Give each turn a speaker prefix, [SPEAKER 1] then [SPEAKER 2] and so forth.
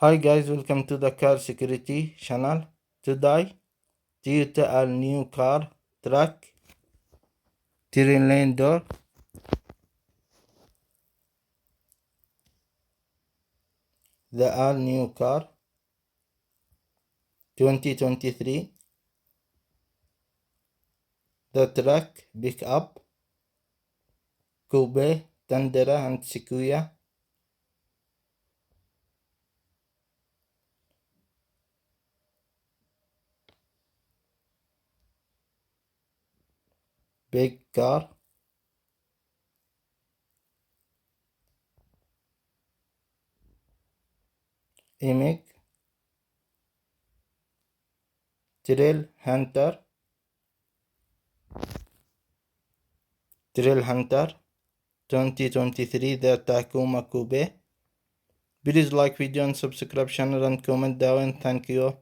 [SPEAKER 1] Hi guys, welcome to the car security channel. Today, Toyota a new car truck, terrain lane door. The all new car 2023. The truck pickup, coupe, Tundra and Sequoia. Big car. Image. Trail Hunter. Trail Hunter 2023. The Tacoma Coupe. Please like video and subscribe channel and comment down. Thank you.